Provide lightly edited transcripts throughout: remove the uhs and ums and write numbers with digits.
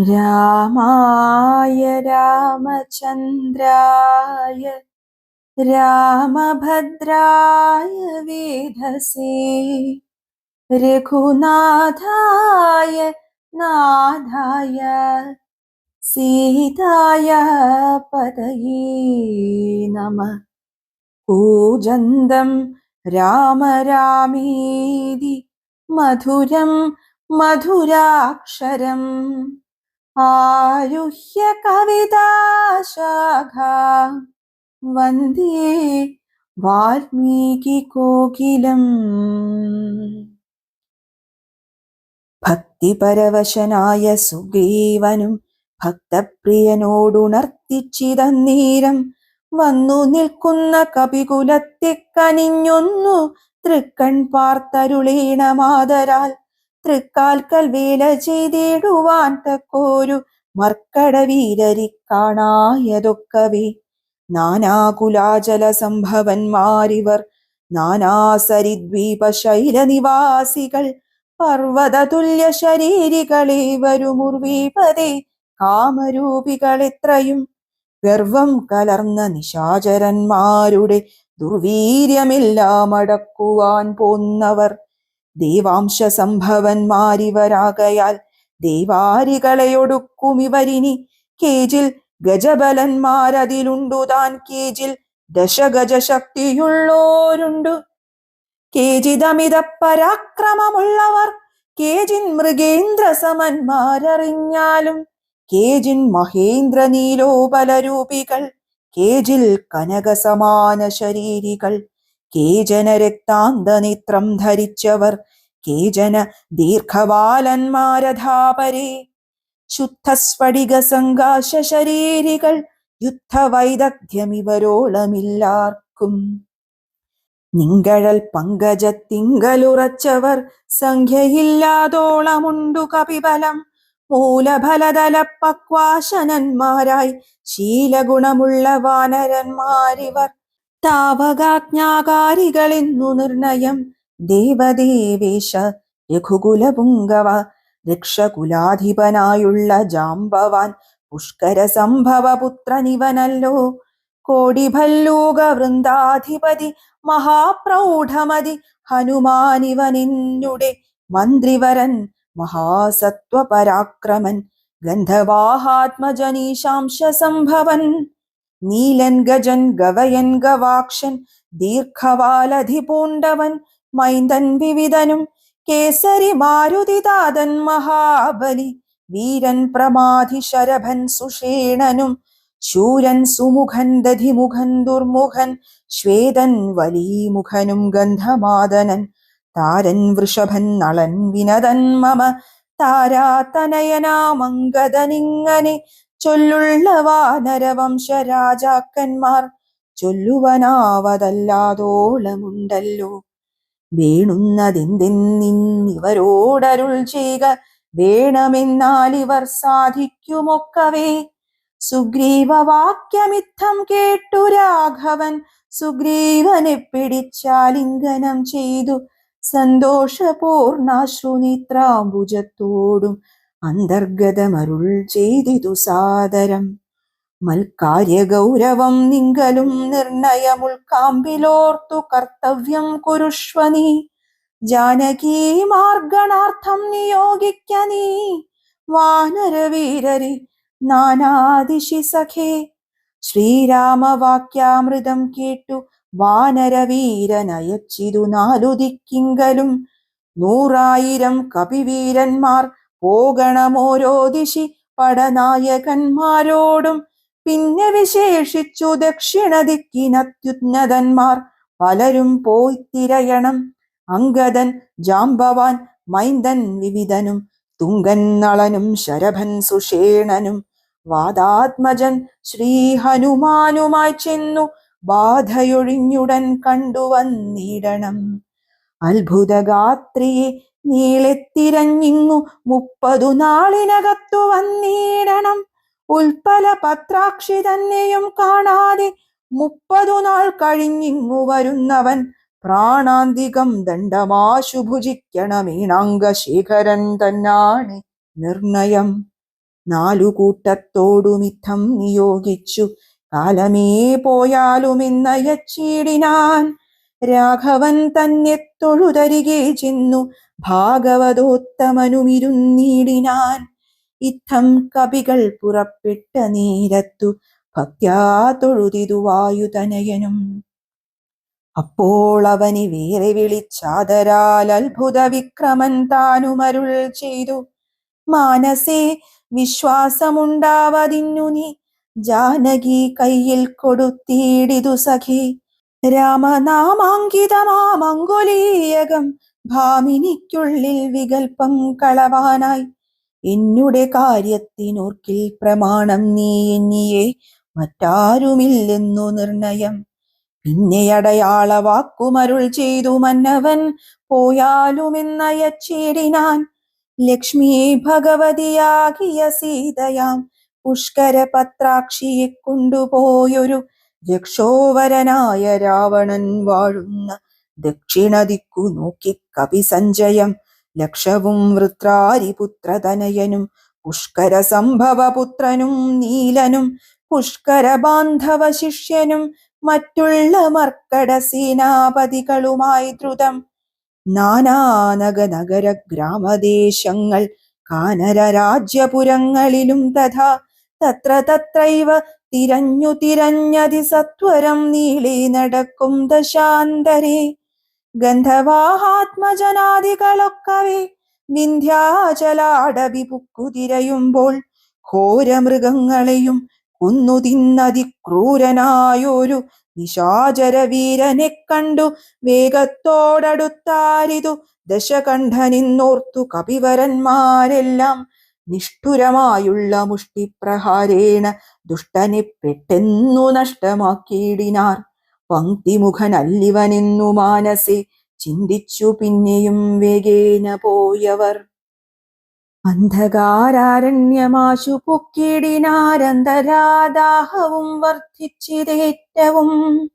രാമായ രാമചന്ദ്രായ രാമഭദ്രായ വേധസേ രഘുനാഥായ നാഥായ സീതായ പതയേ നമഃ. കൂജന്തം രാമ രാമേതി മധുരം മധുരാക്ഷരം ആരുഹ്യ കവിതാശാഖാം വന്ദേ വാൽമീകി കോകിലം. ഭക്തിപരവശനായ സുഗ്രീവനും ഭക്തപ്രിയനോടുണർത്തിച്ചിതന്നേരം വന്നു നിൽക്കുന്ന കപികുലത്തെ കനിഞ്ഞൊന്നു തൃക്കൺ പാർത്തരുളീണമാതരാൽ തൃക്കാൽക്കൽ വേല ചെയ്തിടുവാൻ തക്കോരു മർക്കടവീരരി കാണായതൊക്കവേ. നാനാകുലാചല സംഭവന്മാരിവർ, നാനാസരിദ്വീപ ശൈലനിവാസികൾ, പർവ്വതതുല്യ ശരീരികളെ വരുമുർവീപതേ കാമരൂപികളെത്രയും. ഗർവം കലർന്ന നിശാചരന്മാരുടെ ദുർവീര്യമെല്ലാം അടക്കുവാൻ പോന്നവർ. ദേവാംശ സംഭവന്മാരിവരാകയാൽ ദേവാരികളെയൊടുക്കുമിവരിനി. കേജിൽ ഗജബലന്മാരതിലുണ്ടുതാൻ, കേജിൽ ദശഗജ ശക്തിയുള്ളോരുണ്ടു. കേജിതമിത പരാക്രമമുള്ളവർ, കേജിൻ മൃഗേന്ദ്ര സമന്മാരറിഞ്ഞാലും. കേജിൻ മഹേന്ദ്ര നീലോപലരൂപികൾ, കേജിൽ കനകസമാന ശരീരികൾ. കേജന രക്താന്തനേത്രം ധരിച്ചവർ, കേജന ദീർഘവാലന്മാരധാപരേ. ശുദ്ധസ്ഫടിക സങ്കാശ ശരീരികൾ, യുദ്ധവൈദഗ്ധ്യമിവരോളമില്ലാർക്കും. നിങ്കഴൽ പങ്കജത്തിങ്കലുറച്ചവർ, സംഖ്യയില്ലാതോളമുണ്ടു കപിബലം. മൂലഫലതല പക്വാശനന്മാരായി ശീലഗുണമുള്ള വാനരന്മാരിവർ. താവകാജ്ഞാകാരികളെന്നു നിർണയം ദേവദേവേശ രഘുകുലപുങ്കവ. രക്ഷകുലാധിപനായുള്ള ജാംബവാൻ പുഷ്കര സംഭവ പുത്രനിവനല്ലോ. കോടിഭല്ലൂക വൃന്ദാധിപതി മഹാപ്രൗഢമതി ഹനുമാനിവനെന്നുടെ മന്ത്രിവരൻ. മഹാസത്വപരാക്രമൻ ഗന്ധവാഹാത്മജനീശാംശ സംഭവൻ. നീലൻ ഗജൻ ഗവയൻ ഗവാക്ഷൻ ദീർഘവാലധിപൂണ്ടവൻ. മൈന്ദൻ വിവിധനും കേസരി മാരുതിതാതൻ മഹാബലി. വീരൻ പ്രമാധി ശരഭൻ സുഷേണനും. ശൂരൻ സുമുഖൻ ദധിമുഖൻ ദുർമുഖൻ. ശ്വേതൻ വലീമുഖനും ഗന്ധമാദനൻ. താരൻ വൃഷഭൻ നളൻ വിനതൻ മമ. താരാതനയനാമംഗദനിങ്ങനെ ചൊല്ലുള്ള വാനരവംശരാജാക്കന്മാർ. ചൊല്ലുവനാവതല്ലാതോളമുണ്ടല്ലോ. വേണുന്നതെന്തെന്നിവരോടരുൾ ചെയ്യുക, വേണമെന്നാലിവർ സാധിക്കുമൊക്കവേ. സുഗ്രീവവാക്യമിത്തം കേട്ടു രാഘവൻ, സുഗ്രീവനെ പിടിച്ചാലിംഗനം ചെയ്തു. സന്തോഷപൂർണാശ്രുനേത്രാംബുജത്തോടും അന്തർഗതമരുൾ ചെയ്തിതു സാദരം. മൽക്കാര്യഗൗരവം നിങ്കലും നിർണയമുൾക്കാമ്പിലോർത്തു കർത്തവ്യം കുരുഷ്വ നീ. ജാനകീ മാർഗണാർത്ഥം നിയോഗിക്ക നീ വാനരവീരരെ നാനാദിശി സഖേ. ശ്രീരാമവാക്യാമൃതം കേട്ടു വാനരവീരനയച്ചിതു നാലു ദിക്കിങ്കലും. 100,000 കപിവീരന്മാർ പോകണമോരോ ദിശി പടനായകന്മാരോടും. പിന്നെ വിശേഷിച്ചു ദക്ഷിണ ദിക്കിനത്യുന്നതന്മാർ പലരും പോയി തിരയണം. അംഗദൻ ജാംബവാൻ മൈന്ദൻ വിവിധനും, തുങ്കൻ നളനും ശരഭൻ സുഷേണനും. വാദാത്മജൻ ശ്രീ ഹനുമാനുമായി ചെന്നു ബാധയൊഴിഞ്ഞുടൻ കണ്ടുവന്നിടണം. അത്ഭുതഗാത്രിയെ നീളെത്തിരഞ്ഞിങ്ങു 30 നാളിനകത്തു വന്നിടണം. ഉൽപ്പല പത്രാക്ഷി തന്നെയും കാണാതെ 30 നാൾ കഴിഞ്ഞിങ്ങു വരുന്നവൻ. പ്രാണാന്തികം ദണ്ഡമാശു ഭുജിക്കണമീണാംഗശേഖരൻ തന്നാണ് നിർണയം. കൂട്ടത്തോടുമിത്തം നിയോഗിച്ചു കാലമേ പോയാലുമെന്നയച്ചിടിനാൻ. രാഘവൻ തന്നെ തൊഴുതരികെ ചെന്നു ഭാഗവതോത്തമനുമിരുന്നിടിനാൻ. ഇത്തം കവികൾ പുറപ്പെട്ട നേരത്തു ഭക്ത്യാ തൊഴുതിതു വായുതനയനും. അപ്പോൾ അവനെ വേറെ വിളിച്ചാദരാൽ അത്ഭുത വിക്രമൻ താനുമരുൾ ചെയ്തു. മാനസേ വിശ്വാസമുണ്ടാവതിന്നു നീ ജാനകി കയ്യിൽ കൊടുത്തിടിതു സഖി. രാമനാമാങ്കിതമാമംഗുലീയകം ഭാമിനിക്കുള്ളിൽ വികൽപ്പം കളവാനായി. എന്നുടെ കാര്യത്തിനോർക്കിൽ പ്രമാണം നീ എന്നിയെ മറ്റാരുമില്ലെന്നു നിർണയം. പിന്നെ അടയാള വാക്കുമരുൾ ചെയ്തു മന്നവൻ പോയാലുമെന്നയച്ചിടിനാൻ. ലക്ഷ്മിയെ ഭഗവതിയാകിയ സീതയാം പുഷ്കര പത്രാക്ഷിയെ കൊണ്ടുപോയൊരു രക്ഷോവരനായ രാവണൻ വാഴുന്ന ദക്ഷിണദിക്കു നോക്കി കവി സഞ്ജയം ലക്ഷവും വൃത്രാരിപുത്രതനയനും പുഷ്കര സംഭവപുത്രനും നീലനും പുഷ്കര ബാന്ധവ ശിഷ്യനും മറ്റുള്ള മർക്കട സേനാപതികളുമായി ദ്രുതം നാനാനഗനഗര ഗ്രാമദേശങ്ങൾ കാനര രാജ്യപുരങ്ങളിലും തഥാ തത്ര തത്രൈവ തിരഞ്ഞു തിരഞ്ഞതിസത്വരം നീളെ നടക്കും ദശാന്തരേ. ഗന്ധവാഹാത്മജനാദികളൊക്കവേ വിന്ധ്യാചലാടവി പുക്കുതിരയുമ്പോൾ ഘോരമൃഗങ്ങളെയും കൊന്നു തിന്നതിക്രൂരനായൊരു നിശാചര വീരനെ കണ്ടു വേഗത്തോടടുത്താരിതു ദശകണ്ഠനെന്നോർത്തു കപിവരന്മാരെല്ലാം. നിഷ്ഠുരമായുള്ള മുഷ്ടിപ്രഹാരേണ ദുഷ്ടനെ പെട്ടെന്നു നഷ്ടമാക്കിയിടിനാർ. പങ്ക്തിമുഖനല്ലിവനെന്നു മാനസെ ചിന്തിച്ചു പിന്നെയും വേഗേന പോയവർ. അന്ധകാരാരണ്യമാശു പൊക്കിടിനാരന്തരാദാഹവും വർദ്ധിച്ചിതേറ്റവും.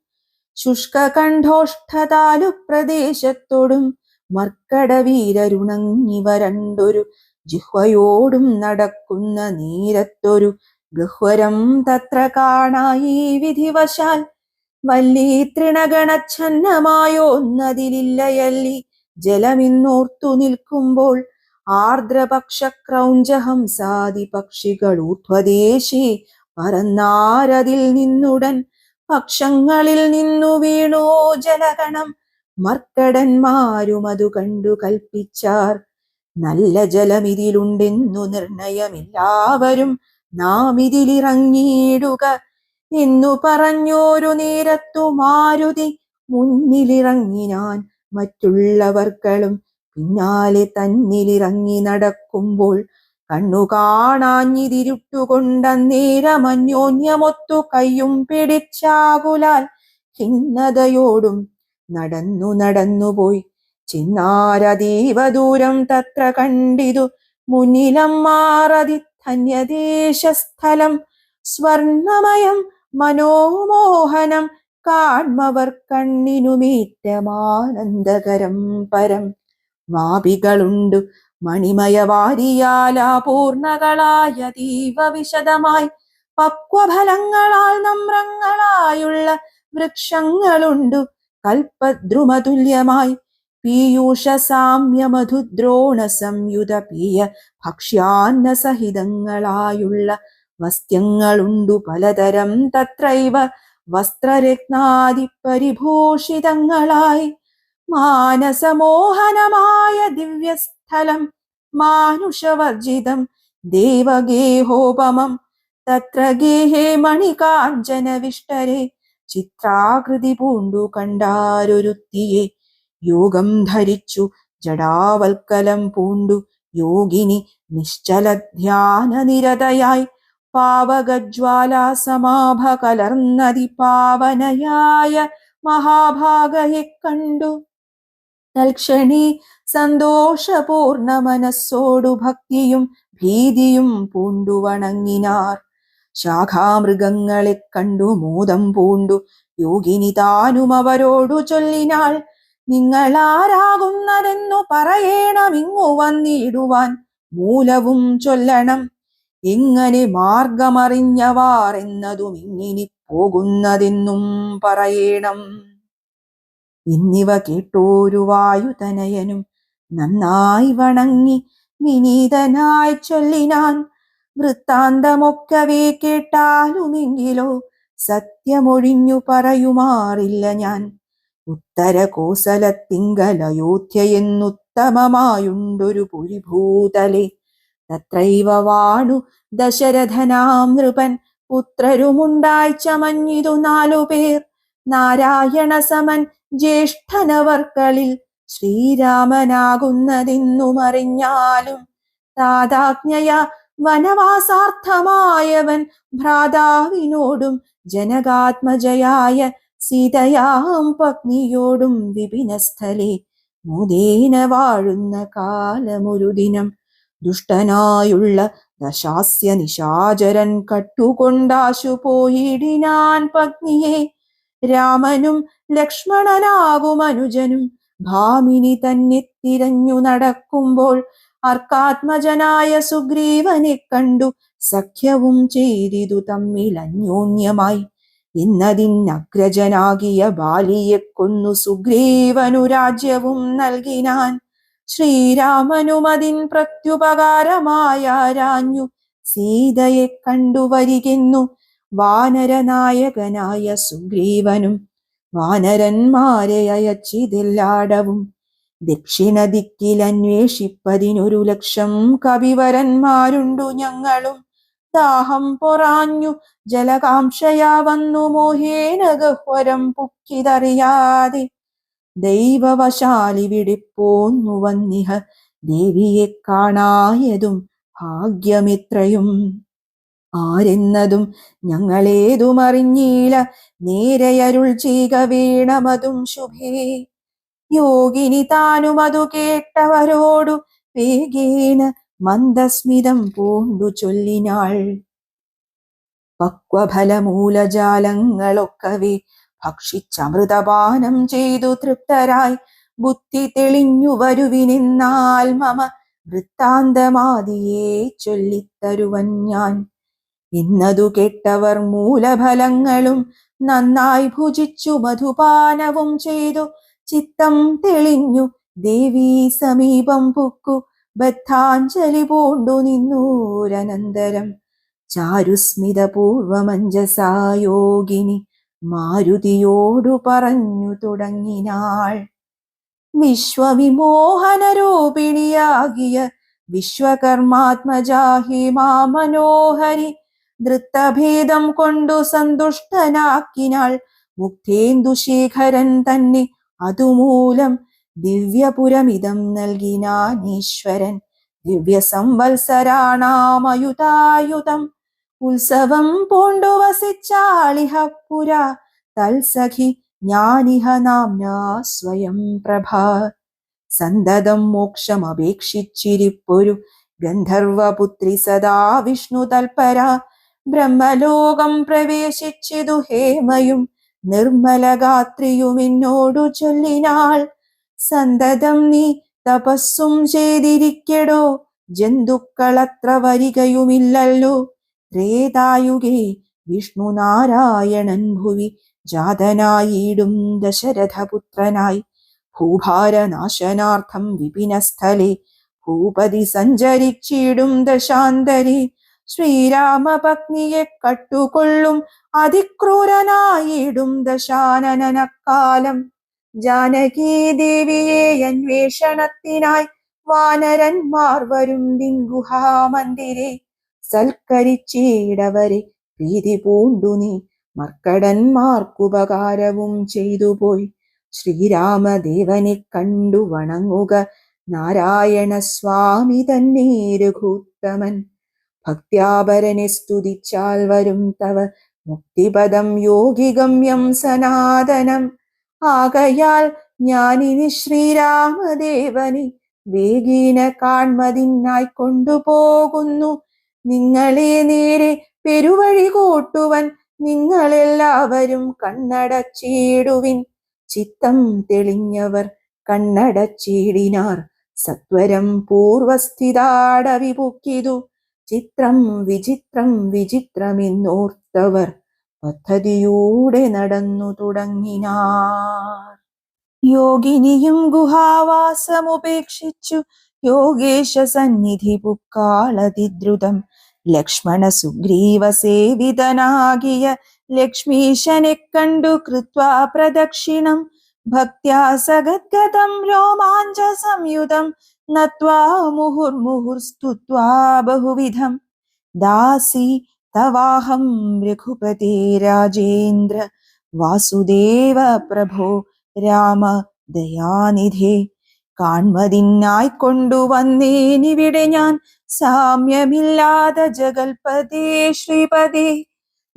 ശുഷ്കകണ്ഠോഷ്ഠതാലു പ്രദേശത്തോടും മർക്കടവീരരുണങ്ങിവ രണ്ടൊരു ജിഹ്വയോടും നടക്കുന്ന നേരത്തൊരു ഗഹ്വരം തത്ര കാണായി വിധിവശാൽ. വല്ലി തൃണഗണച്ഛന്നമായോന്നതിലില്ലയല്ലി ജലമെന്നോർത്തു നിൽക്കുമ്പോൾ ആർദ്രപക്ഷക്രൗഞ്ചഹംസാദി പക്ഷികൾ ഊർധ്വദേശി പറന്നാരതിൽ നിന്നുടൻ പക്ഷങ്ങളിൽ നിന്നു വീണു ജലഗണം. മർക്കടന്മാരും അതു കണ്ടു കൽപ്പിച്ചാർ, നല്ല ജലമിതിലുണ്ടെന്നു നിർണയമെല്ലാവരും നാം ഇതിലിറങ്ങിയിടുക എന്നു പറഞ്ഞോരു നേരത്തു മാരുതി മുന്നിലിറങ്ങിനാൻ. മറ്റുള്ളവർകളും പിന്നാലെ തന്നിലിറങ്ങി നടക്കുമ്പോൾ കണ്ണു കാണാഞ്ഞിതിരുട്ടുകൊണ്ടന്നേരമന്യോന്യമൊത്തു കയ്യും പിടിച്ചാകുലാൽ ഖിന്നതയോടും നടന്നു നടന്നുപോയി ചെന്നാരതീവ ദൂരം. തത്ര കണ്ടിതു മുന്നിലമ്മാറതി ധന്യദേശസ്ഥലം സ്വർണമയം മനോമോഹനം കാൺമവർ കണ്ണിനുമേറ്റമാനന്ദകരം പരം. വാപികളുണ്ടു മണിമയവാരിയാലാപൂർണകളായ അതീവ വിശദമായി പക്വഫലങ്ങളാൽ നമ്രങ്ങളായുള്ള വൃക്ഷങ്ങളുണ്ടു കൽപ്പദ്രുമതുല്യമായി. പീയൂഷ സാമ്യ മധുദ്രോണ സംയുത പീയ ഭക്ഷ്യാന്ന സഹിതങ്ങളായുള്ള വസ്ത്യങ്ങളുണ്ടു പലതരം. തത്രൈവ വസ്ത്രരത്നാദി പരിഭൂഷിതങ്ങളായി മാനസമോഹനമായ ദിവ്യസ്ഥലം മാനുഷവർജിതം ദേവഗേഹോപമം. തത്ര ഗേഹേ മണികാഞ്ചന വിഷ്ടരെ ചിത്രാകൃതി പൂണ്ടു കണ്ടാരൊരുത്തിയെ. യോഗം ധരിച്ചു ജടാവൽക്കലം പൂണ്ടു യോഗിനി നിശ്ചല ധ്യാന നിരതയായി പാവകജ്വാലാസമാഭ കലർന്നതി പാവനയായ മഹാഭാഗയെ കണ്ടു. തൽക്ഷണേ സന്തോഷപൂർണ മനസ്സോടു ഭക്തിയും ഭീതിയും പൂണ്ടു വണങ്ങിനാർ. ശാഖാമൃഗങ്ങളെ കണ്ടു മോദം പൂണ്ടു യോഗിനി താനും അവരോടു ചൊല്ലിനാൾ. നിങ്ങളാരാകുന്നതെന്നു പറയണമിങ്ങു വന്നിടുവാൻ മൂലവും ചൊല്ലണം. എങ്ങനെ മാർഗമറിഞ്ഞവാർ എന്നതും ഇങ്ങിനി പോകുന്നതെന്നും പറയണം. എന്നിവ കേട്ടോരു വായുതനയനും നന്നായി വണങ്ങി വിനീതനായി ചൊല്ലിനാൻ, വൃത്താന്തമൊക്കവേ കേട്ടാലുമെങ്കിലോ സത്യമൊഴിഞ്ഞു പറയുമാറില്ല ഞാൻ. ഉത്തര കോസലത്തിങ്കൽ അയോധ്യ എന്നുത്തമമായുണ്ടൊരു പുരിഭൂതലെ, തത്രൈവ വാണു ദശരഥനാം നൃപൻ, പുത്രരുമുണ്ടായി ചമഞ്ഞിതു 4 പേർ. നാരായണ സമൻ ജ്യേഷ്ഠനവർക്കളിൽ ശ്രീരാമനാകുന്നതെന്നുമറിഞ്ഞാലും, താതാജ്ഞയ വനവാസാർത്ഥമായവൻ ഭ്രാതാവിനോടും ജനകാത്മജയായ സീതയാം പത്നിയോടും വിപിനസ്ഥലെ മുദേന വാഴുന്ന കാലമൊരു ദിനം. ദുഷ്ടനായുള്ള ദശാസ്യ നിശാചരൻ കട്ടുകൊണ്ടാശു പോയിടിനാൻ പത്നിയെ. രാമനും ലക്ഷ്മണനാകും അനുജനും ഭാമിനി തന്നെ തിരഞ്ഞു നടക്കുമ്പോൾ, അർക്കാത്മജനായ സുഗ്രീവനെ കണ്ടു സഖ്യവും ചെയ്തിതു തമ്മിൽ അന്യോന്യമായി. എന്നതിനഗ്രജനാകിയ ബാലിയെ കൊന്നു സുഗ്രീവനു രാജ്യവും നൽകിനാൻ. ശ്രീരാമനുമതിൻ പ്രത്യുപകാരമായാരാഞ്ഞു സീതയെ കണ്ടുവരികെന്നു വാനരനായകനായ സുഗ്രീവനും വാനരന്മാരെ അയച്ചിതെല്ലാടവും. ദക്ഷിണ ദിക്കിൽ അന്വേഷിപ്പതിനൊരു ലക്ഷം കവിവരന്മാരുണ്ടു ഞങ്ങളും. ദാഹം പൊറാഞ്ഞു ജലകാംക്ഷയാ വന്നു മോഹേന ഗഹ്വരം പുക്കിതറിയാതെ, ദൈവവശാലിവിടെ പോന്നു വന്നിഹ ദേവിയെ കാണായതും ഭാഗ്യമെത്രയും. ആരെന്നതും ഞങ്ങളേതുമറിഞ്ഞീല, നേരെയരുൾ ചെയ്യുക വേണമതും ശുഭേ. യോഗിനി താനും അതു കേട്ടവരോടു വേഗേന മന്ദസ്മിതം പൂണ്ടു ചൊല്ലിനാൾ. പക്വഫലമൂലജാലങ്ങളൊക്കവേ ഭക്ഷിച്ചമൃതപാനം ചെയ്തു തൃപ്തരായി, ബുദ്ധി തെളിഞ്ഞു വരുവിനെന്നാൽ മമ വൃത്താന്തമാദിയെ ചൊല്ലിത്തരുവൻ ഞാൻ. എന്നതു കേട്ടവർ മൂലഫലങ്ങളും നന്നായി ഭുജിച്ചു മധുപാനവും ചെയ്തു ചിത്തം തെളിഞ്ഞു ദേവീ സമീപം പുക്കു ബദ്ധാഞ്ജലി പൂണ്ടു നിന്നൂരനന്തരം. ചാരുസ്മിതപൂർവമഞ്ജസായോഗിനി മാരുതിയോടു പറഞ്ഞു തുടങ്ങിനാൾ. വിശ്വവിമോഹനരൂപിണിയാകിയ വിശ്വകർമാത്മജാഹി മാമനോഹരി, നൃത്തഭേദം കൊണ്ടു സന്തുഷ്ടനാക്കിനാൾ മുക്തേന്ദുശേഖരൻ തന്നെ. അതുമൂലം ദിവ്യപുരമിതം നൽകിനാനീശ്വരൻ, ദിവ്യ സംവത്സരാണാമയുതായുധം. ഉത്സവം പൂണ്ടു വസിച്ചാളിഹ പുര തൽസഖി ജ്ഞാനിഹ നാംനാ സ്വയം പ്രഭ. സന്തതം മോക്ഷമപേക്ഷിച്ചിരിപ്പൊരു ഗന്ധർവപുത്രി സദാ വിഷ്ണു തൽപര, ബ്രഹ്മലോകം പ്രവേശിച്ചിതു ഹേമയും നിർമ്മലഗാത്രിയും എന്നോടു ചൊല്ലിനാൾ. സന്തതം നീ തപസ്സും ചെയ്തിരിക്കടോ, ജന്തുക്കളത്ര വരികയുമില്ലല്ലോ. ത്രേതായുഗേ വിഷ്ണു നാരായണൻ ഭുവി ജാതനായിടും ദശരഥപുത്രനായി, ഭൂഭാരനാശനാർത്ഥം വിപിനസ്ഥലെ ഭൂപതി സഞ്ചരിച്ചിടും ദശാന്തരെ. ശ്രീരാമപത്നിയെ കട്ടുകൊള്ളും അതിക്രൂരനായിടും ദശാനനക്കാലം. ജാനകീദേവിയെ അന്വേഷണത്തിനായി വാനരന്മാർ വരും ദിൻഗുഹാമന്ദിരെ. സൽക്കരിച്ചിടവരെ പ്രീതി പൂണ്ടു നീ മർക്കടന്മാർക്കുപകാരവും ചെയ്തുപോയി. ശ്രീരാമദേവനെ കണ്ടു വണങ്ങുക നാരായണ സ്വാമി തന്നെ രഘുത്തമൻ. ഭക്ത്യാപരനെ സ്തുതിച്ചാൽ വരും തവ മുക്തിപദം യോഗിഗമ്യം സനാതനം. ആകയാൽ ഞാനിനി ശ്രീരാമദേവനെ വേഗീന കാൺമതിനായി കൊണ്ടുപോകുന്നു. നിങ്ങളെ നേരെ പെരുവഴി കൂട്ടുവൻ നിങ്ങളെല്ലാവരും കണ്ണടച്ചിടുവിൻ. ചിത്തം തെളിഞ്ഞവർ കണ്ണടച്ചിടിനാർ. സത്വരം പൂർവസ്ഥിതാടവി പുക്കിതു ചിത്രം വിചിത്രം വിചിത്രമെന്നോർത്തവർ പദ്ധതിയൂടെ നടന്നു തുടങ്ങിനാർ. യോഗിനിയും ഗുഹാവാസമുപേക്ഷിച്ചു യോഗേശ സന്നിധി പുക്കാളതിദ്രുതം. ലക്ഷ്മണ സുഗ്രീവ സേവിതനാകിയ ലക്ഷ്മീശനെ കണ്ടു കൃത്വാ പ്രദക്ഷിണം. ഭക്ത്യാ സഗദ്ഗതം രോമാഞ്ച സംയുതം നത്വാ മുഹുർമുഹുർസ്തുത്വാ ബഹുവിധം. ദാസി തവാഹം രഘുപതേ രാജേന്ദ്ര വാസുദേവ പ്രഭോ രാമ ദയാനിധേ. കാൺമതിനായി കൊണ്ടുവന്നേനിവിടെ ഞാൻ സാമ്യമില്ലാതെ ജഗൽപതേ ശ്രീപദേ.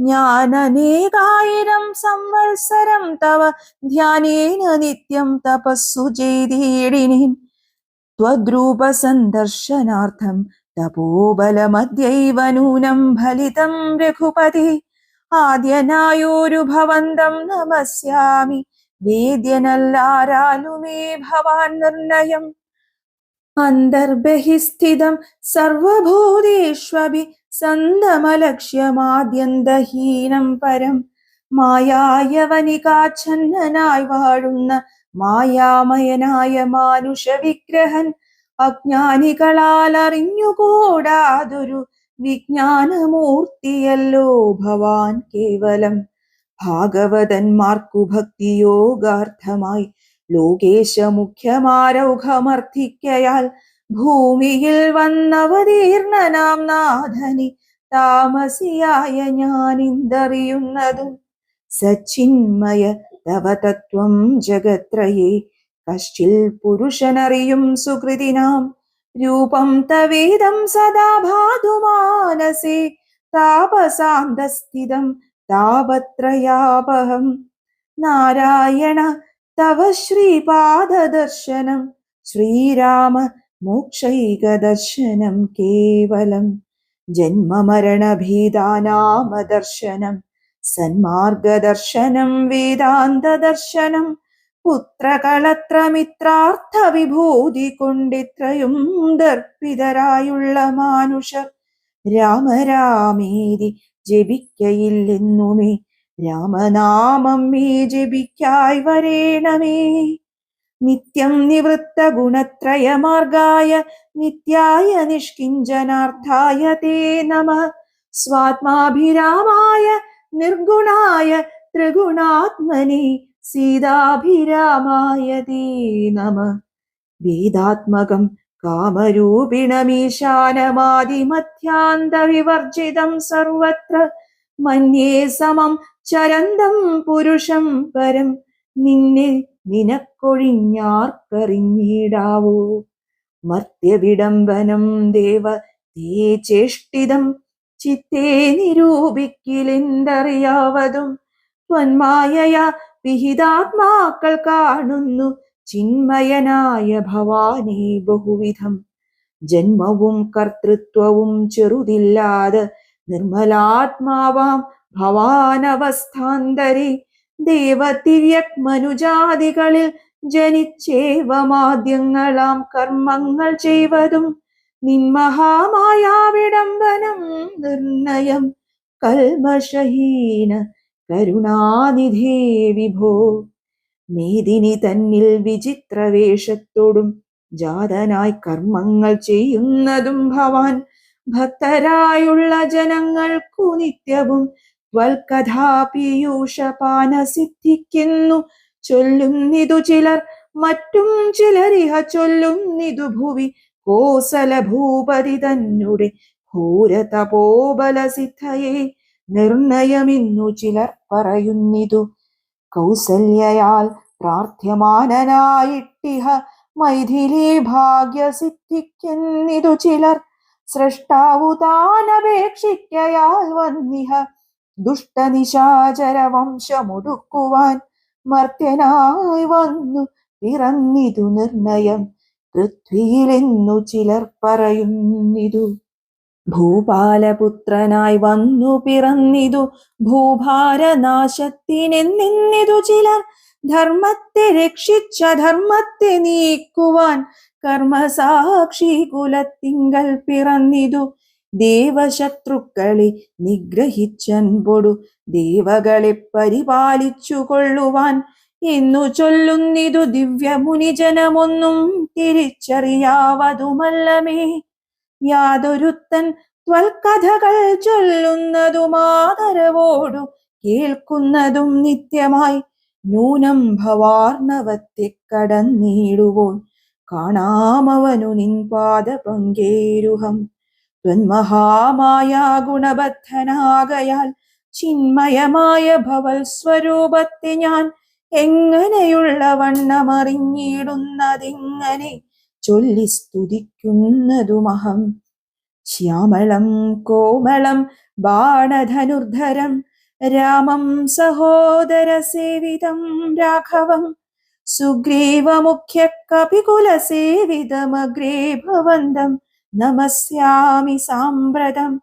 ഞാൻ അനേകായിരം സംവത്സരം തവ ധ്യാനേന നിത്യം തപസ്സു ചെയ്തിടിനേൻ. ത്വദ്രൂപ സന്ദർശനാർത്ഥം തപോബലമദ്യൈവ നൂനം ഫലിതം രഘുപതേ. ആദ്യനായോരു ഭവന്തം നമസ്യാമി വേദ്യനല്ലാരാലുമേ ഭവാൻ നിർണയം. അന്തർബഹിസ്ഥിതം സർവഭൂതേഷ്വഭി സന്തമലക്ഷ്യമാദ്യന്തഹീനം പരം. മായായവനികാച്ഛന്നനായി വാഴുന്ന മായാമയനായ മാനുഷ വിഗ്രഹൻ. അജ്ഞാനികളാൽ അറിഞ്ഞുകൂടാതൊരു വിജ്ഞാനമൂർത്തിയല്ലോ ഭവാൻ കേവലം. ഭാഗവതന്മാർക്കു ഭക്തിയോഗാർത്ഥമായി ലോകേശ മുഖ്യമാരൗഘമർത്ഥിക്കയാൽ ഭൂമിയിൽ വന്നവതീർണനാം നാഥനി താമസിയായ ഞാനിന്തറിയുന്നതും. സച്ചിന്മയ തവ തത്വം ജഗത്രയേ കശ്ചിൽ പുരുഷനറിയും സുകൃതിനാം. രൂപം തവേദം സദാ ഭാതുമാനസേ താപസാന്തസ്ഥിതം താപത്രയാപഹം. നാരായണ തവ ശ്രീപാദദർശനം ശ്രീരാമ മോക്ഷൈകദർശനം കേവലം. ജന്മമരണഭേദാനാമദർശനം സന്മാർഗദർശനം വേദാന്തദർശനം. പുത്രകളത്രമിത്രാർത്ഥ വിഭൂതി കൊണ്ടിത്രയും ദർപ്പിതരായുള്ള മാനുഷർ രാമരാമേതി ജപിക്കയില്ലെന്നുമേ. രാമനാമം മേ ജപിക്കായി വരേണമേ. നിത്യം നിവൃത്ത ഗുണത്രയമാർഗായ നിത്യായ നിഷ്കിഞ്ചനാർത്ഥായ തേ നമഃ. സ്വാത്മാഭിരാമായ നിർഗുണായ ത്രിഗുണാത്മനെ സീതാഭിരാമായ തേ നമഃ. വേദാത്മകം കാമരൂപിണമീശാനമാദിമധ്യാന്തവിവർജിതം സർവത്ര മന്യേ സമം ചരന്തം പുരുഷം പരം. നിന്നെ നിനക്കൊഴിഞ്ഞാർക്കറിഞ്ഞിടാവോ. മർത്യവിഡംബനം ദേവ തേ ചേഷ്ടിതം ചിത്തേ നിരൂപിക്കിലെന്തറിയാവതും. ത്വന്മായയാ വിഹിതാത്മാക്കൾ കാണുന്നു ചിന്മയനായ ഭവാനെ ബഹുവിധം. ജന്മവും കർത്തൃത്വവും ചെറുതില്ലാതെ നിർമ്മലാത്മാവാം ഭവാനവസ്ഥാന്തരെ. ദേവതിര്യക് മനുജാതികളിൽ ജനിച്ചേവമാദ്യങ്ങളാം കർമ്മങ്ങൾ ചെയ്വതും. നിന്മഹാമായാവിഡംബനം നിർണയം കൽമഷഹീന കരുണാനിധേ വിഭോ. മേദിനി തന്നിൽ വിചിത്രവേഷത്തോടും ജാതനായി കർമ്മങ്ങൾ ചെയ്യുന്നതും ഭവാൻ. ഭക്തരായുള്ള ജനങ്ങൾക്കു നിത്യവും ത്വൽകഥാപീയൂഷപാന സിദ്ധിക്കുന്നു ചൊല്ലുന്നിതു ചിലർ. മറ്റും ചിലരിഹ ചൊല്ലുന്നിതു ഭുവി കോസല ഭൂപതി തന്നെ ഘോരതപോബലസിദ്ധയെ. നിർണയമിന്നു ചിലർ പറയുന്നിതു കൗസല്യയാൽ പ്രാർത്ഥ്യമാനനായിട്ടിഹ മൈഥിലി ഭാഗ്യസിദ്ധിക്കെന്നിതു ചിലർ. സ്രഷ്ടാവു താനപേക്ഷിക്കയാൽ വന്നിഹ ദുഷ്ടനിശാചര വംശമൊടുക്കുവാൻ. മർത്യനായി വന്നു പിറന്നിതു നിർണയം പൃഥ്വിയിലെന്നു ചിലർ പറയുന്നിതു. ഭൂപാലപുത്രനായി വന്നു പിറന്നിതു ഭൂഭാരനാശത്തിനെന്നിന്നിതു ചിലർ. ധർമ്മത്തെ രക്ഷിച്ച ധർമ്മത്തെ നീക്കുവാൻ കർമ്മസാക്ഷി കുലത്തിങ്കൽ പിറന്നിതു. ദേവശത്രുക്കളെ നിഗ്രഹിച്ചൻപൊടു ദേവകളെ പരിപാലിച്ചു കൊള്ളുവാൻ എന്നു ചൊല്ലുന്നിതു ദിവ്യമുനിജനമൊന്നും തിരിച്ചറിയാവതുമല്ലമേ. യാതൊരുത്തൻ ത്വൽക്കഥകൾ ചൊല്ലുന്നതും ആദരവോടു കേൾക്കുന്നതും നിത്യമായി നൂനം ഭവാർണവത്തെ കടന്നിടുവോൻ കാണാമവനു നിൻ പാദപങ്കേരുഹം. ത്വന്മഹാമായ ഗുണബദ്ധനാകയാൽ ചിന്മയമായ ഭവൽ സ്വരൂപത്തെ ഞാൻ എങ്ങനെയുള്ള വണ്ണമറിഞ്ഞിടുന്നതെങ്ങനെ ചൊല്ലി സ്തുതിക്കുന്നതുമഹം. ശ്യാമളം കോമളം ബാണധനുർധരം രാമം സഹോദരസേവിതം രാഘവം സുഗ്രീവമുഖ്യ കപികുലസേവിതമഗ്രേ ഭവന്തം നമസ്യാമി സാമ്പ്രതം.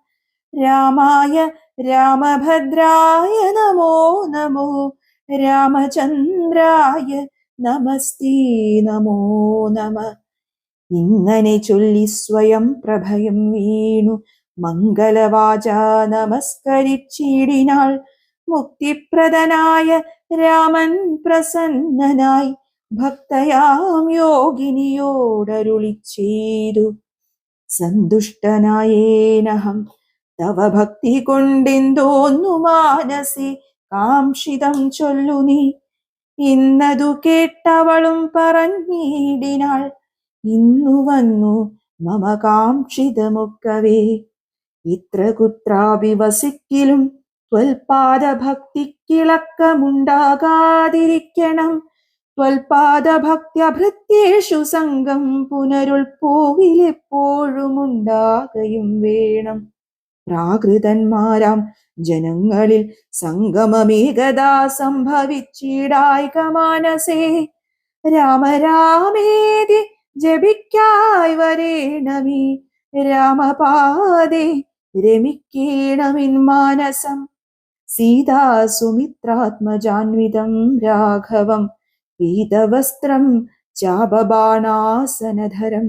രാമായ രാമഭദ്രായ നമോ നമോ രാമചന്ദ്രായ നമസ്തേ നമോ നമ. ഇങ്ങനെ ചൊല്ലി സ്വയം പ്രഭയം വീണു മംഗളവാച നമസ്കരിച്ചിടിനാൾ. മുക്തിപ്രദനായ രാമൻ പ്രസന്നനായി ഭക്തയാം യോഗിനിയോടരുളി ചെയ്തു. സന്തുഷ്ടനായേനഹം തവ ഭക്തി കൊണ്ടെന്തോന്നു മാനസി കാംക്ഷിതം ചൊല്ലു നീ. ഇന്നതു കേട്ടവളും പറഞ്ഞിടിനാൾ, ഇന്നു വന്നു മമ കാംക്ഷിതമൊക്കവേ. ഇത്ര കുത്രാപി വസിക്കിലും ത്വൽപാദഭക്തിക്കിളക്കമുണ്ടാകാതിരിക്കണം. ത്വൽപാദഭക്ത്യഭൃത്യേഷു സംഗം പുനരുൾപ്പൂവിലെപ്പോഴും ഉണ്ടാകയും വേണം. പ്രാകൃതന്മാരാം ജനങ്ങളിൽ സംഗമമേകദാ സംഭവിച്ചിടായിക മാനസേ. രാമരാമേതി ജപിക്കായി വരേണമേ രാമപാദേ രമിക്കേണമിൻ മാനസം. സീതാ സുമിത്രാത്മജാന്വിതം രാഘവം പീതവസ്ത്രം ചാപബാണാസനധരം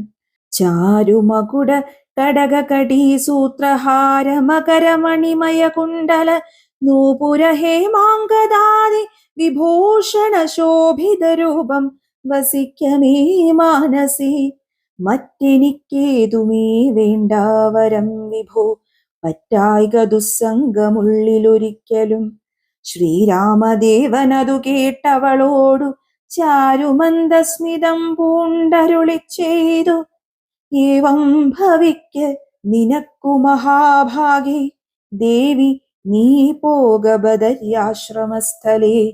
ചാരുമകുട കടകകടീ സൂത്രഹാര മകരമണിമയ കുണ്ടല നൂപുര ഹേമാങ്കദാദി വിഭൂഷണ ശോഭിതരൂപം വസിക്കമേ മാനസി. മറ്റെനിക്കേതുമേ വേണ്ടാവരം വിഭോ പറ്റായിക ദുസ്സംഗമുള്ളിലൊരിക്കലും. ശ്രീരാമദേവനതു കേട്ടവളോടു ചാരുമന്ദസ്മിതം പൂണ്ടരുളി ചെയ്തു. ഏവം ഭവിക്ക് നിനക്കു മഹാഭാഗേ ദേവി നീ പോക ബദര്യാശ്രമസ്ഥലേ.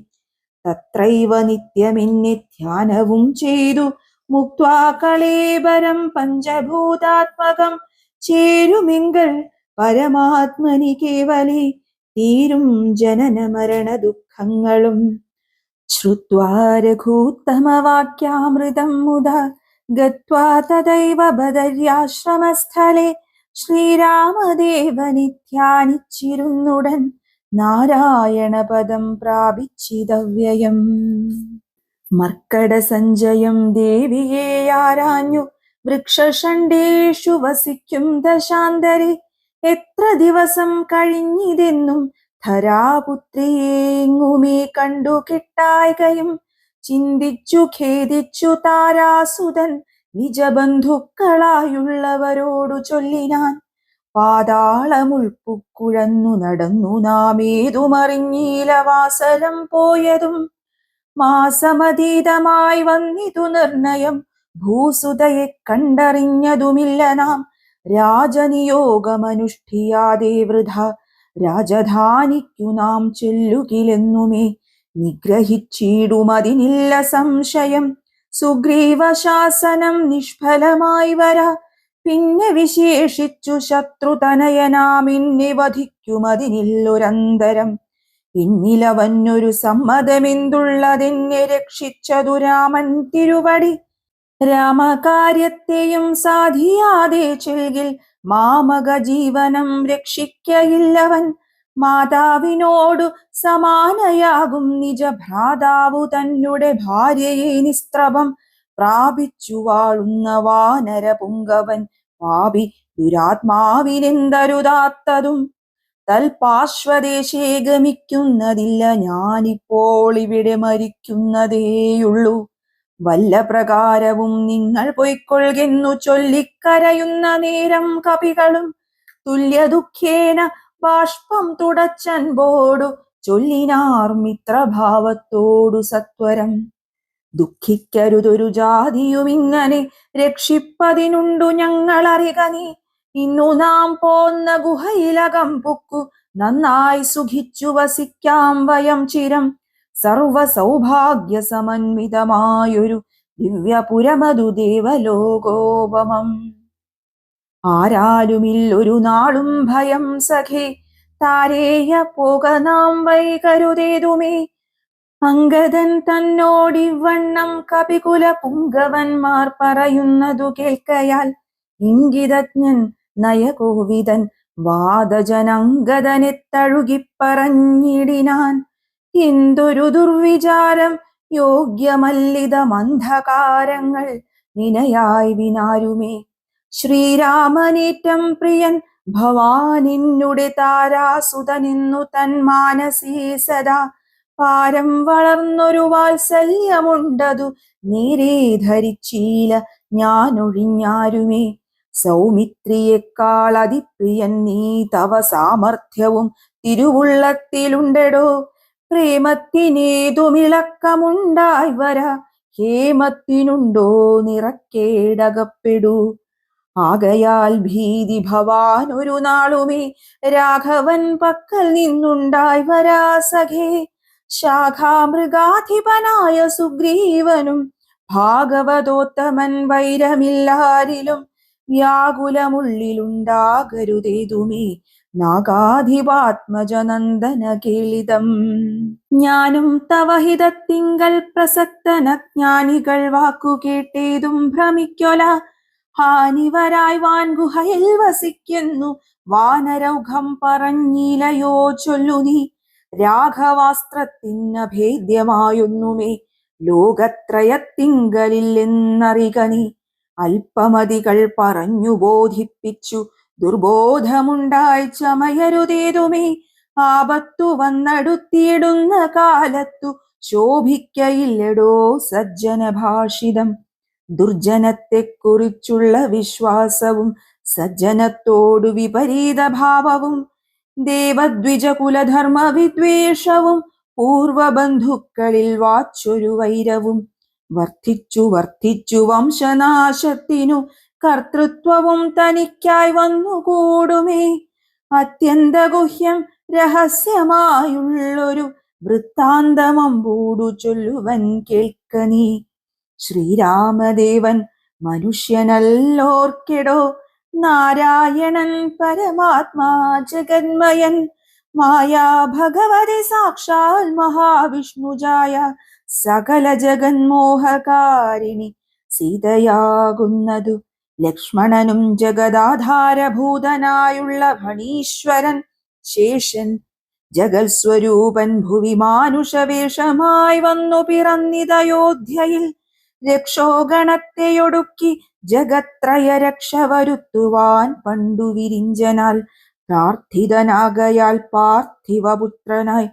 തത്രൈവ നിത്യമെന്നെ ധ്യാനവും ചെയ്തു മുക്ത്വാ കളേബരം പഞ്ചഭൂതാത്മകം ചേരുമിങ്കൾ പരമാത്മനി കേവലേ തീരും ജനന മരണ ദുഃഖങ്ങളും. ശ്രുത്വാ രഘൂത്തമവാക്യാമൃതം മുദാ ഗത്വാ തദൈവ ബദര്യാശ്രമസ്ഥലേ ശ്രീരാമദേവനെ ധ്യാനിച്ചിരുന്നുടൻ നാരായണപദം പ്രാപിച്ചിതവ്യയം. മർക്കട സഞ്ജയം ദേവിയെ ആരാഞ്ഞു വൃക്ഷഷണ്ടേഷു വസിക്കും ദശാന്തരെ. എത്ര ദിവസം കഴിഞ്ഞിതെന്നും ധരാപുത്രിയെങ്ങുമേ കണ്ടു കിട്ടായ്കയും ചിന്തിച്ചു ഖേദിച്ചു താരാസുതൻ നിജബന്ധുക്കളായുള്ളവരോടു ചൊല്ലിനാൻ. പാതാളമുൾപ്പുക്കുഴന്നു നടന്നു നാമേതുമറിഞ്ഞീല വാസരം പോയതും. മാസമതീതമായി വന്നിതു നിർണയം ഭൂസുതയെ കണ്ടറിഞ്ഞതുമില്ല നാം. രാജനിയോഗമനുഷ്ഠിയാതെ വൃഥ രാജധാനിക്കു നാം ചെല്ലുകിലെന്നുമേ നിഗ്രഹിച്ചിടുമതിനില്ല സംശയം. സുഗ്രീവശാസനം നിഷ്ഫലമായി വരാ പിന്നെ വിശേഷിച്ചു ശത്രുതനയനാമിന്നെ വധിക്കുമതിനില്ലൊരന്തരം. എന്നിലവന്നൊരു സമ്മതമെന്തുള്ളതെന്നെ രക്ഷിച്ചതു രാമൻ തിരുവടി. രാമകാര്യത്തെയും സാധിയാതെ ചെൽകിൽ മാമക ജീവനം രക്ഷിക്കയില്ലവൻ. മാതാവിനോടു സമാനയാകും നിജ ഭ്രാതാവു തന്നെ ഭാര്യയെ നിസ്ത്രഭം പ്രാപിച്ചു വാഴുന്ന വാനര പുങ്കവൻ പാപി ദുരാത്മാവിനെന്തരുതാത്തതും. തൽപാർശ്വദേശേ ഗമിക്കുന്നതില്ല, ഞാനിപ്പോൾ ഇവിടെ മരിക്കുന്നതേയുള്ളൂ. വല്ല പ്രകാരവും നിങ്ങൾ പൊയ്ക്കൊള്ളുന്നു ചൊല്ലിക്കരയുന്ന നേരം കപികളും തുല്യ ദുഃഖേന ബാഷ്പം തുടച്ചൻപോടു ചൊല്ലിനാർ മിത്രഭാവത്തോടു സത്വരം. ദുഃഖിക്കരുതൊരു ജാതിയും ഇങ്ങനെ രക്ഷിപ്പതിനുണ്ടു ഞങ്ങളറിക നീ. ഇന്നു നാം പോന്ന ഗുഹയിലകം പൊക്കു നന്നായി സുഖിച്ചു വസിക്കാം വയം ചിരം. സർവ സൗഭാഗ്യ സമന്വിതമായൊരു ദിവ്യപുരമതു ദേവലോകോപമം. ആരാലുമില്ലൊരു നാളും ഭയം സഖേ, താരേയ പോക നാം വൈകരുതേതുമേ. അംഗദൻ തന്നോടിവണ്ണം കപികുല പുങ്കവന്മാർ പറയുന്നതു കേൾക്കയാൽ ഇംഗിതജ്ഞൻ നയകോവിദൻ വാദജനംഗദനെ തഴുകിപ്പറഞ്ഞിടിനാൻ. എന്തൊരു ദുർവിചാരം യോഗ്യമല്ലിതമന്ധകാരങ്ങൾ നിനയായി വിനാരുമേ. ശ്രീരാമനേറ്റം പ്രിയൻ ഭവാനിന്നുടെ താരാസുതനെന്നു തൻ മാനസേ സദാ പാരം വളർന്നൊരു വാത്സല്യമുണ്ടതു നേരെ ധരിച്ചീല ഞാനൊഴിഞ്ഞാരുമേ. സൗമിത്രിയേക്കാൾ അതിപ്രിയൻ നീ, തവ സാമർഥ്യവും തിരുവുള്ളത്തിലുണ്ടെടോ. പ്രേമത്തിനേതുമിളക്കമുണ്ടായി വര, ഹേമത്തിനുണ്ടോ നിറക്കേടകപ്പെടൂ. ആകയാൽ ഭീതി ഭവാൻ ഒരു നാളുമേ രാഘവൻ പക്കൽ നിന്നുണ്ടായി വരാ സഖേ. ശാഖാമൃഗാധിപനായ സുഗ്രീവനും ഭാഗവതോത്തമൻ വൈരമില്ലാരിലും. വ്യാകുലമുള്ളിലുണ്ടാകരുതേതുമേ നാഗാധിപാത്മജനന്ദന കേളിതം. ഞാനും തവഹിതത്തിങ്കൽ പ്രസക്തനജ്ഞാനികൾ വാക്കു കേട്ടേതും ഭ്രമിക്കൊല. ഹാനിവരായി വാൻ ഗുഹയിൽ വസിക്കുന്നു വാനരൗഘം പറഞ്ഞിലയോ ചൊല്ലു നീ. രാഘവാസ്ത്രത്തിനഭേദ്യമായൊന്നുമേ ലോകത്രയത്തിങ്കലില്ലെന്നറിക നീ. അല്പമതികൾ പറഞ്ഞു ബോധിപ്പിച്ചു ദുർബോധമുണ്ടായി ചമയരുതേതുമേ. ആപത്തു വന്നടുത്തിയിടുന്ന കാലത്തു ശോഭിക്കയില്ലടോ സജ്ജന ഭാഷിതം. ദുർജനത്തെക്കുറിച്ചുള്ള വിശ്വാസവും സജ്ജനത്തോടു വിപരീത ഭാവവും ദേവദ്വിജകുലധർമ്മ വിദ്വേഷവും പൂർവബന്ധുക്കളിൽ വാച്ചൊരു വൈരവും വർദ്ധിച്ചു വർദ്ധിച്ചു വംശനാശത്തിനു കർത്തൃത്വവും തനിക്കായി വന്നുകൂടുമേ. അത്യന്തഗുഹ്യം രഹസ്യമായുള്ളൊരു വൃത്താന്തമമ്പൂടു ചൊല്ലുവൻ കേൾക്ക നീ. ശ്രീരാമദേവൻ മനുഷ്യനല്ലോർക്കെടോ, നാരായണൻ പരമാത്മാ ജഗന്മയൻ. മായാ ഭഗവതി സാക്ഷാൽ മഹാവിഷ്ണുജായ സകല ജഗന്മോഹകാരിണി സീതയാകുന്നതു. ലക്ഷ്മണനും ജഗദാധാരഭൂതനായുള്ള ഭണീശ്വരൻ ശേഷൻ ജഗൽസ്വരൂപൻ ഭുവി മാനുഷവേഷമായി വന്നു പിറന്നിതയോധ്യയിൽ. രക്ഷോഗണത്തെയൊടുക്കി ജഗത്രയ രക്ഷ വരുത്തുവാൻ പണ്ടു വിരിഞ്ചനാൽ പ്രാർത്ഥിതനാകയാൽ പാർത്ഥിവപുത്രനായി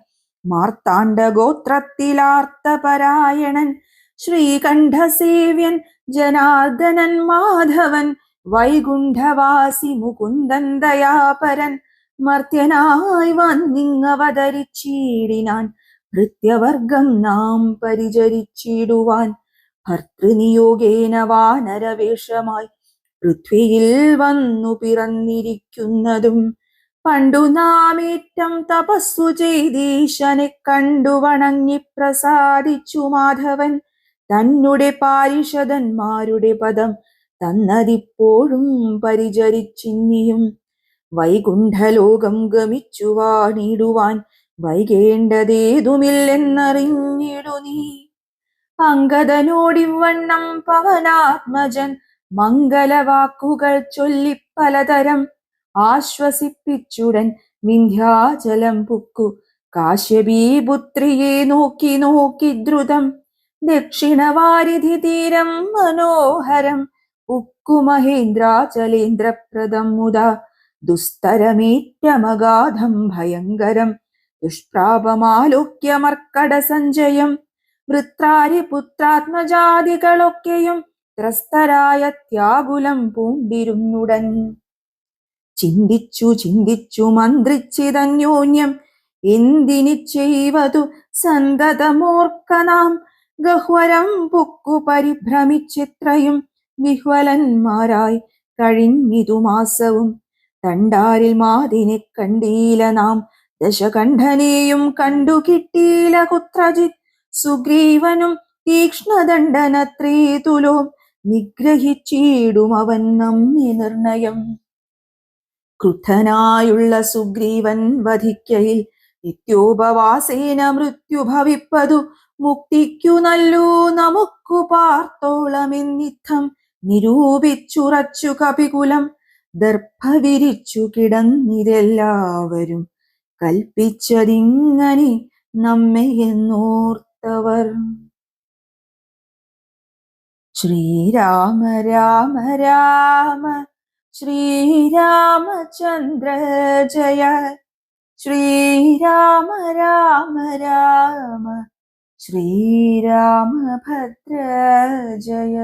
മാർത്താണ്ഡഗോത്രത്തിലാർത്തപരായണൻ. ശ്രീകണ്ഠസേവ്യൻ ജനാർദ്ദനൻ മാധവൻ വൈകുണ്ഠവാസി മുകുന്ദൻ ദയാപരൻ. മർത്യനായി വന്നിങ്ങവതരിച്ചിടിനാൻ ഭൃത്യവർഗം നാം പരിചരിച്ചിടുവാൻ. ഭർതൃനിയോഗേന വാനരവേഷമായി പൃഥ്വിയിൽ വന്നു പിറന്നിരിക്കുന്നതും. പണ്ടു നാമേറ്റം തപസ്സു ചെയ്തീശനെ കണ്ടു വണങ്ങി പ്രസാദിച്ചു മാധവൻ. തന്നുടെ പാരിഷദന്മാരുടെ പദം തന്നതിപ്പോഴും പരിചരിച്ചിന്നിയും. വൈകുണ്ഠലോകം ഗമിച്ചു വാണിടുവാൻ വൈകേണ്ടതേതുമില്ലെന്നറിഞ്ഞിടു നീ. അംഗദനോടിവണ്ണം പവനാത്മജൻ മംഗലവാക്കുകൾ ചൊല്ലി പലതരം ആശ്വസിപ്പിച്ചുടൻ വിന്ധ്യാചലം പുക്കു. കാശ്യപീപുത്രിയെ നോക്കി നോക്കി ദ്രുതം ദക്ഷിണവാരിധി തീരം മനോഹരം പുക്കു മഹേന്ദ്രാചലേന്ദ്രപ്രദം മുദാ ദുസ്തരമേറ്റമഗാധം ഭയങ്കരം ദുഷ്പ്രാപമാലോക്യമർക്കട സഞ്ജയം വൃത്രാരി പുത്രാത്മജാതികളൊക്കെയും ത്രസ്തരായ ത്യാകുലം പൂണ്ടിരുന്നുടൻ. ചിന്തിച്ചു ചിന്തിച്ചു മന്ത്രിച്ചിതന്യോന്യം എന്തിനി ചെയ്വതു സന്തതമോർക്ക നാം. ഗഹ്വരം പുക്കു പരിഭ്രമിച്ചിത്രയും വിഹ്വലന്മാരായി കഴിഞ്ഞിതു മാസവും. തണ്ടാരിൽ മാതിനെ കണ്ടീല നാം, ദശകണ്ഠനെയും കണ്ടു കിട്ടീല കുത്രജിത്. സുഗ്രീവനും തീക്ഷ്ണദണ്ഡനത്രേ തുലോം നിഗ്രഹിച്ചിടും അവൻ നമ്മെ നിർണയം. ക്രുദ്ധനായുള്ള സുഗ്രീവൻ വധിക്കയിൽ നിത്യോപവാസേന മൃത്യു ഭവിപ്പതു മുക്തിക്കു നല്ലു നമുക്കു പാർത്തോളമെന്നിത്തം നിരൂപിച്ചുറച്ചു കപികുലം. ദർഭ വിരിച്ചു കിടന്നിതെല്ലാവരും കൽപ്പിച്ചതിങ്ങനെ നമ്മെയെന്നോർത്തവർ. ശ്രീരാമ രാമ രാമ ശ്രീരാമചന്ദ്ര ജയ. ശ്രീരാമ രാമ രാമ ശ്രീരാമഭദ്ര ജയ.